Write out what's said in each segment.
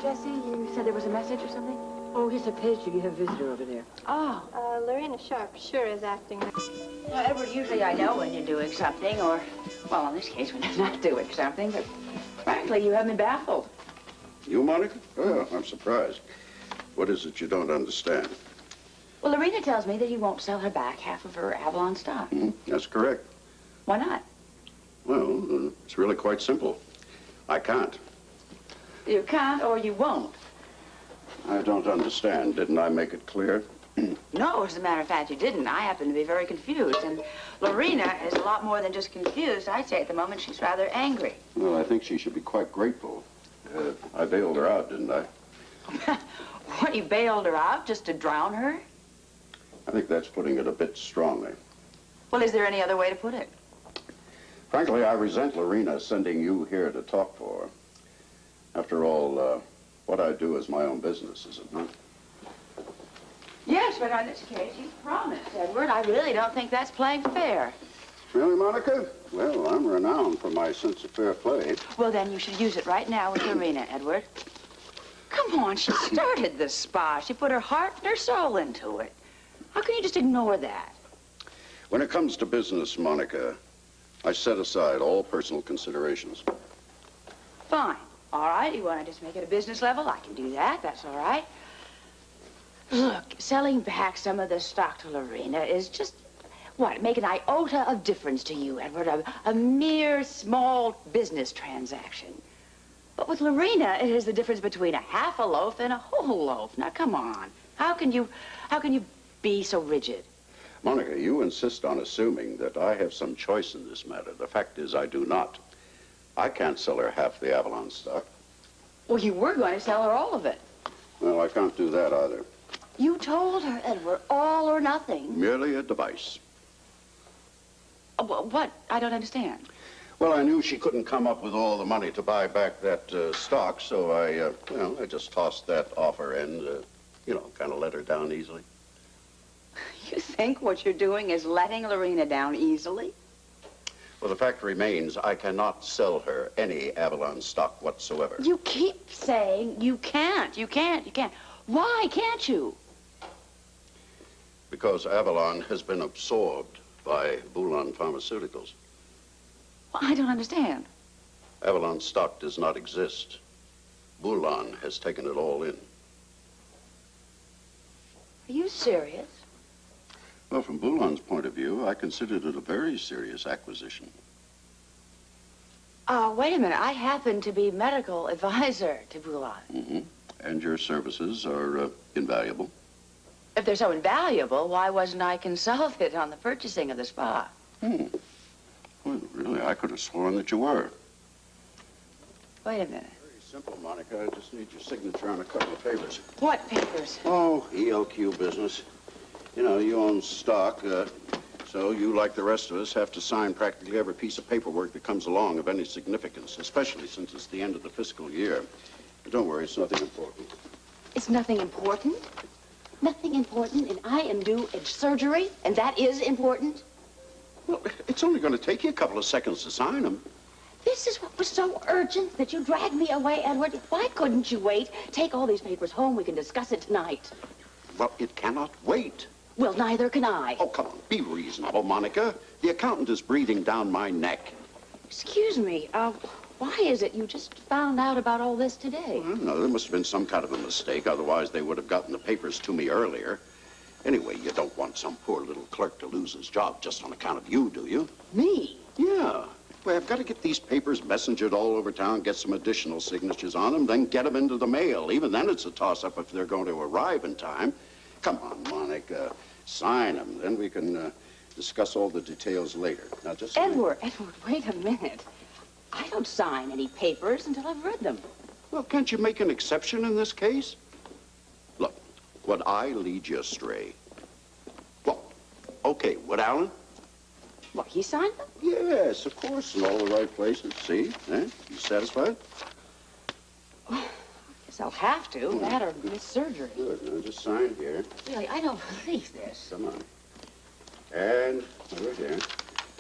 Jessie? You said there was a message or something? Oh, here's a page. You have a visitor over there. Oh. Lorena Sharp sure is acting. Well, Edward, usually I know when you're doing something, or, well, in this case, when you're not doing something, but frankly, you have me baffled. You, Monica? Oh, I'm surprised. What is it you don't understand? Well, Lorena tells me that you won't sell her back half of her Avalon stock. That's correct. Why not? Well, it's really quite simple. I can't. You can't or you won't. I don't understand. Didn't I make it clear? No, as a matter of fact, you didn't. I happen to be very confused, and Lorena is a lot more than just confused. I'd say at the moment she's rather angry. Well, I think she should be quite grateful. I bailed her out, didn't I? What, you bailed her out just to drown her? I think that's putting it a bit strongly. Well, is there any other way to put it? Frankly, I resent Lorena sending you here to talk to her. After all, what I do is my own business, is it not? Yes, but on this case, you promised, Edward. I really don't think that's playing fair. Really, Monica? Well, I'm renowned for my sense of fair play. Well, then you should use it right now with Lorena, Edward. Come on, she started the spa. She put her heart and her soul into it. How can you just ignore that? When it comes to business, Monica, I set aside all personal considerations. Fine. All right, you want to just make it a business level? I can do that. That's all right. Look, selling back some of the stock to Lorena is just, what, make an iota of difference to you, Edward. A mere small business transaction. But with Lorena, it is the difference between a half a loaf and a whole loaf. Now, come on. How can you be so rigid? Monica, you insist on assuming that I have some choice in this matter. The fact is, I do not. I can't sell her half the Avalon stock. Well, you were going to sell her all of it. Well, I can't do that either. You told her, Edward, all or nothing. Merely a device. What? I don't understand. Well, I knew she couldn't come up with all the money to buy back that stock, so I just tossed that offer and, kind of let her down easily. You think what you're doing is letting Lorena down easily? Well, the fact remains, I cannot sell her any Avalon stock whatsoever. You keep saying you can't. You can't. Why can't you? Because Avalon has been absorbed by Bulan Pharmaceuticals. Well, I don't understand. Avalon stock does not exist. Bulan has taken it all in. Are you serious? Well, from Bulan's point of view, I considered it a very serious acquisition. Wait a minute. I happen to be medical advisor to Bulan. Mm-hmm. And your services are invaluable. If they're so invaluable, why wasn't I consulted on the purchasing of the spa? Well, really, I could have sworn that you were. Wait a minute. Very simple, Monica. I just need your signature on a couple of papers. What papers? Oh, ELQ business. You know, you own stock, so you, like the rest of us, have to sign practically every piece of paperwork that comes along of any significance, especially since it's the end of the fiscal year. But don't worry, it's nothing important. It's nothing important? Nothing important, and I am due at surgery, and that is important? Well, it's only going to take you a couple of seconds to sign them. This is what was so urgent that you dragged me away, Edward. Why couldn't you wait? Take all these papers home. We can discuss it tonight. Well, it cannot wait. Well, neither can I. Oh, come on. Be reasonable, Monica. The accountant is breathing down my neck. Excuse me. Why is it you just found out about all this today? Well, no, there must have been some kind of a mistake. Otherwise, they would have gotten the papers to me earlier. Anyway, you don't want some poor little clerk to lose his job just on account of you, do you? Me? Yeah. Well, I've got to get these papers messengered all over town, get some additional signatures on them, then get them into the mail. Even then, it's a toss-up if they're going to arrive in time. Come on, Monica. Sign them. Then we can discuss all the details later. Now, just... Edward, wait a minute. I don't sign any papers until I've read them. Well, can't you make an exception in this case? Look, would I lead you astray? Well, okay, would Alan? What, he signed them? Yes, of course, in all the right places. See? Eh? You satisfied? I guess I'll have to. That or miss surgery. Good. Now, just sign here. Really, I don't believe this. Come on. And over here.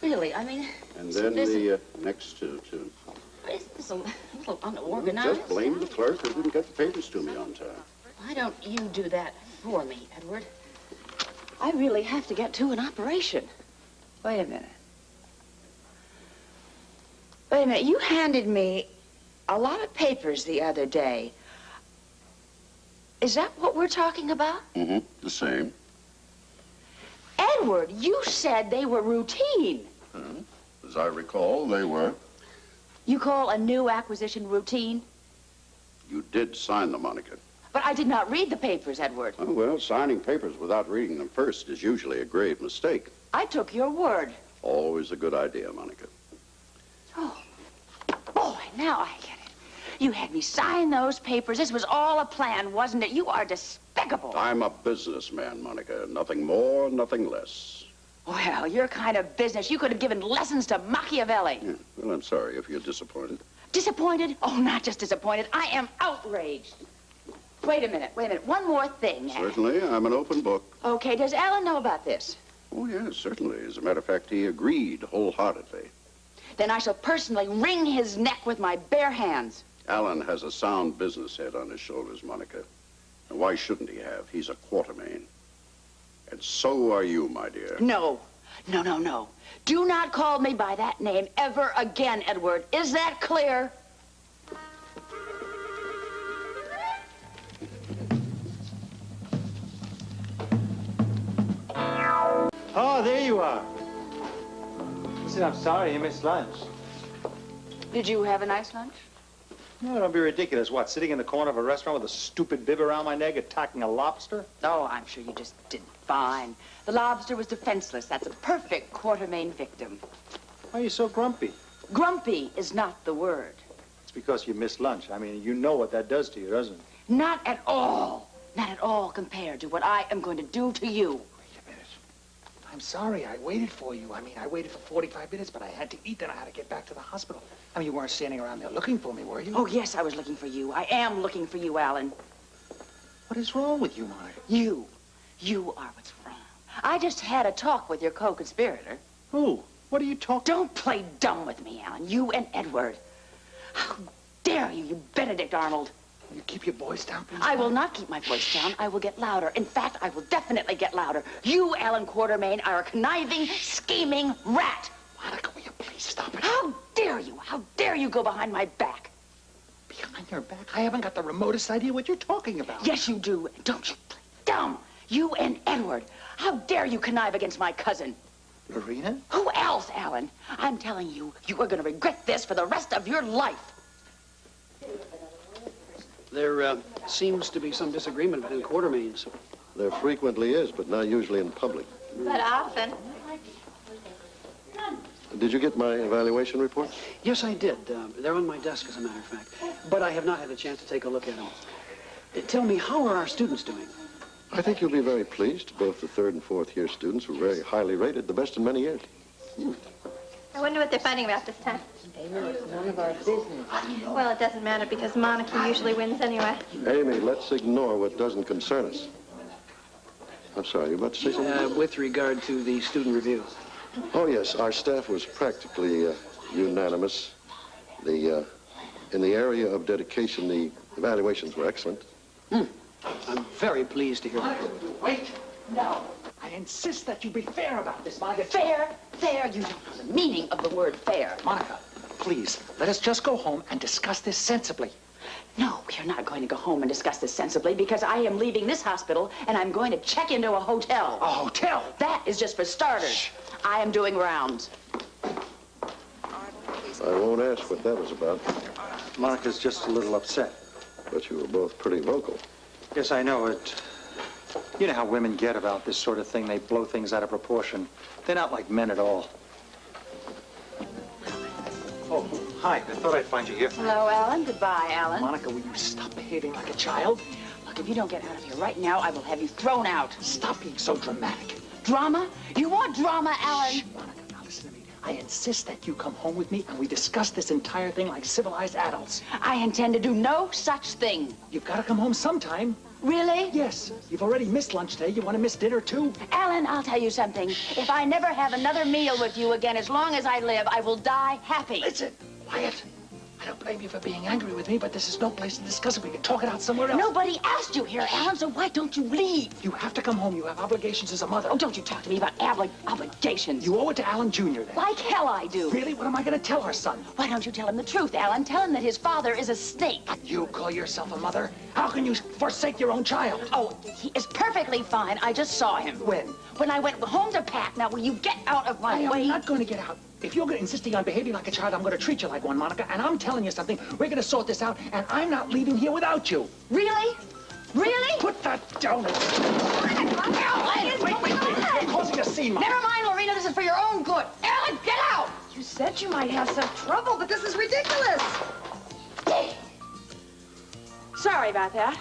Really, I mean... And then the next two. isn't this a little unorganized? Just blame the clerk who didn't get the papers to me on time. Why don't you do that for me, Edward? I really have to get to an operation. Wait a minute. Wait a minute. You handed me a lot of papers the other day. Is that what we're talking about? Mm-hmm. The same. Edward, you said they were routine. As I recall, they were. You call a new acquisition routine? You did sign them, Monica. But I did not read the papers, Edward. Oh, well, signing papers without reading them first is usually a grave mistake. I took your word. Always a good idea, Monica. Oh, boy, now I get it. You had me sign those papers. This was all a plan, wasn't it? You are despicable. I'm a businessman, Monica. Nothing more, nothing less. Well, your kind of business. You could have given lessons to Machiavelli. Yeah. Well, I'm sorry if you're disappointed. Disappointed? Oh, not just disappointed. I am outraged. Wait a minute. One more thing. Certainly, I'm an open book. Okay, does Alan know about this? Oh, yes, certainly. As a matter of fact, he agreed wholeheartedly. Then I shall personally wring his neck with my bare hands. Alan has a sound business head on his shoulders, Monica. And why shouldn't he have? He's a Quartermain. And so are you, my dear. No. No. Do not call me by that name ever again, Edward. Is that clear? Oh, there you are. Listen, I'm sorry you missed lunch. Did you have a nice lunch? No, don't be ridiculous. What, sitting in the corner of a restaurant with a stupid bib around my neck attacking a lobster? Oh, I'm sure you just did fine. The lobster was defenseless. That's a perfect Quartermain victim. Why are you so grumpy? Grumpy is not the word. It's because you missed lunch. I mean, you know what that does to you, doesn't it? Not at all. Not at all compared to what I am going to do to you. Wait a minute. I'm sorry. I waited for you. I mean, I waited for 45 minutes, but I had to eat, then I had to get back to the hospital. I mean, you weren't standing around there looking for me, were you? Oh, yes, I was looking for you. I am looking for you, Alan. What is wrong with you, Monica? You are what's wrong. I just had a talk with your co-conspirator. Who? What are you talking? Don't play dumb with me, Alan. You and Edward. How dare you, you Benedict Arnold. You keep your voice down, please? I will not keep my voice down. I will get louder. In fact, I will definitely get louder. You, Alan Quartermain, are a conniving, scheming rat. Monica, will you please stop it? How dare you? How dare you go behind my back? Behind your back? I haven't got the remotest idea what you're talking about. Yes, you do. Don't you play dumb. You and Edward. How dare you connive against my cousin? Lorena? Who else, Alan? I'm telling you, you are going to regret this for the rest of your life. There seems to be some disagreement between Quartermains. There frequently is, but not usually in public. But often. Did you get my evaluation reports? Yes, I did. They're on my desk, as a matter of fact. But I have not had a chance to take a look at them. Tell me, how are our students doing? I think you'll be very pleased. Both the third and fourth year students were very highly rated, the best in many years. I wonder what they're fighting about this time. Amy, it's none of our business. Well, it doesn't matter because Monica usually wins anyway. Amy, let's ignore what doesn't concern us. I'm sorry, you about to say something? With regard to the student review. Oh, yes, our staff was practically unanimous. In the area of dedication, the evaluations were excellent. I'm very pleased to hear that. Wait. No. I insist that you be fair about this, Monica. Fair? Fair? You don't know the meaning of the word fair. Monica, please, let us just go home and discuss this sensibly. No, we are not going to go home and discuss this sensibly because I am leaving this hospital and I'm going to check into a hotel. A hotel? That is just for starters. Shh. I am doing rounds. I won't ask what that was about, Monica's just a little upset. but you were both pretty vocal. Yes, I know it. You know how women get about this sort of thing. They blow things out of proportion. They're not like men at all. Oh, hi. I thought I'd find you here. Hello, Alan. Goodbye, Alan. Monica, will you stop behaving like a child? Look, if you don't get out of here right now, I will have you thrown out. Stop being so dramatic. Drama? You want drama, Alan? Shh, Monica, now listen to me. I insist that you come home with me and we discuss this entire thing like civilized adults. I intend to do no such thing. You've got to come home sometime. Really? Yes. You've already missed lunch today. You want to miss dinner, too? Alan, I'll tell you something. If I never have another meal with you again, as long as I live, I will die happy. Listen, quiet. I can't blame you for being angry with me, but this is no place to discuss it. We can talk it out somewhere else. Nobody asked you here, Alan, so why don't you leave? You have to come home. You have obligations as a mother. Oh, don't you talk to me about obligations. You owe it to Alan Jr. then. Like hell I do. Really? What am I going to tell her, son? Why don't you tell him the truth, Alan? Tell him that his father is a snake. You call yourself a mother? How can you forsake your own child? Oh, he is perfectly fine. I just saw him. When? When I went home to pack. Now, will you get out of my way? I'm not going to get out. If you're insisting on behaving like a child, I'm going to treat you like one, Monica. And I'm telling you something. We're going to sort this out, and I'm not leaving here without you. Really? Really? Put that down. Alan! Wait. You're causing a scene, Monica. Never mind, Lorena. This is for your own good. Alan, get out! You said you might have some trouble, but this is ridiculous. Sorry about that.